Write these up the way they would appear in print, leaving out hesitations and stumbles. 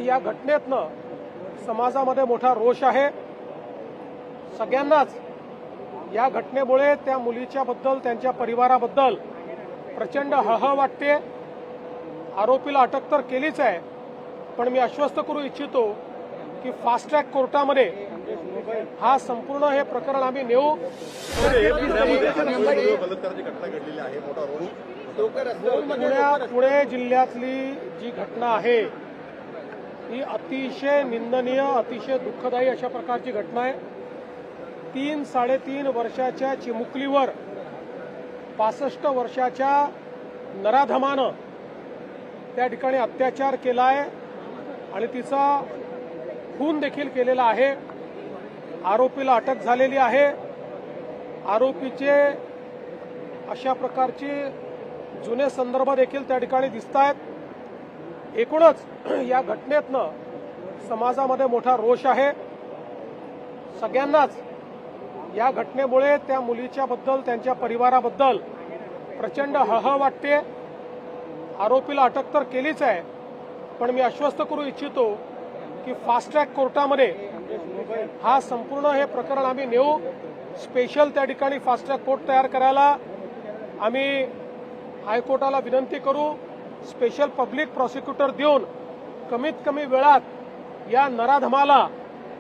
या घटनेतनं समाजामध्ये मोठा रोष आहे। सगळ्यांनाच या घटनेमुळे त्या मुलीच्या बद्दल त्यांच्या परिवाराबद्दल प्रचंड हळहळ वाटते। आरोपीला अटक तर केलीच आहे, पण मी आश्वस्त करू इच्छितो की फास्ट ट्रॅक कोर्टामध्ये हा संपूर्ण हे प्रकरण आम्ही नेऊ। पुणे जिल्ह्यातली जी घटना आहे ही अतिशय निंदनीय, अतिशय दुःखदायी अशा प्रकारची घटना आहे। 3-3.5 वर्षाच्या चिमुकलीवर 65 वर्षाच्या नराधमानं त्या ठिकाणी अत्याचार केला आहे आणि तिचा खून देखील केलेला आहे। आरोपीला अटक झालेली आहे। आरोपीचे अशा प्रकारचे जुने संदर्भ देखील त्या ठिकाणी दिसत आहेत। एकूणच या घटनेतनं समाजामध्ये मोठा रोष आहे। सगळ्यांनाच या घटनेमुळे त्या मुलीच्या बद्दल त्यांच्या परिवाराबद्दल प्रचंड हळहळ वाटते। आरोपीला अटक तर केलीच आहे, पण मी आश्वस्त करू इच्छितो की फास्ट ट्रॅक कोर्टामध्ये हा संपूर्ण हे प्रकरण आम्ही नेऊ। स्पेशल त्या ठिकाणी फास्ट ट्रॅक कोर्ट तयार करायला आम्ही हायकोर्टाला विनंती करू। स्पेशल पब्लिक प्रॉसिक्युटर देऊन कमीत कमी वेळात या नराधमाला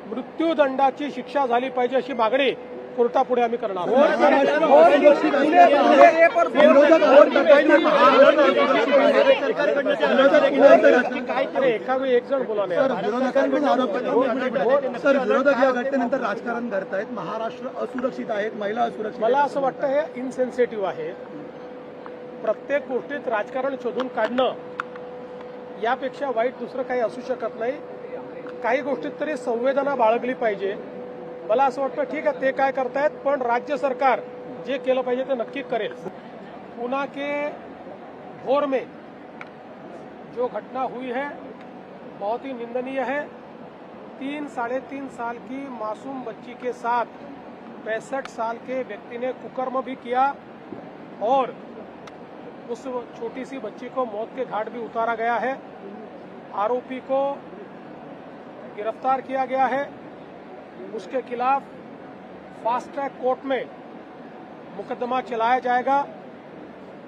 मृत्यूदंडाची शिक्षा झाली पाहिजे अशी मागणी कोर्टापुढे आम्ही करणार आहोत। एका वेळी एक जण बोला नाही। विरोधक या घटनेनंतर राजकारण करतायत, महाराष्ट्र असुरक्षित आहेत, महिला असुरक्षित। मला असं वाटतं हे इनसेन्सिटिव्ह आहे। प्रत्येक गोष्टीत राजकारण शोधून काढणं यापेक्षा वाईट दुसरं काही असू शकत नाही। काही गोष्टीत तरी संवेदना बाळगली पाहिजे। मला असं वाटतं ठीक है ते काय करतायत, पण राज्य सरकार जे केलं पाहिजे ते नक्की करेल। पूना के भोर में जो घटना हुई है बहुत ही निंदनीय है। 3-3.5 साल की मासूम बच्ची के साथ 65 साल के व्यक्ति ने कुकर्म भी किया और उस छोटी सी बच्ची को मौत के घाट भी उतारा गया है। आरोपी को गिरफ्तार किया गया है। उसके खिलाफ फास्ट ट्रैक कोर्ट में मुकदमा चलाया जाएगा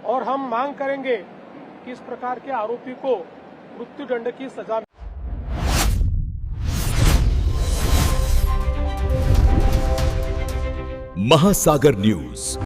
और हम मांग करेंगे कि इस प्रकार के आरोपी को मृत्युदंड की सजा। महासागर न्यूज।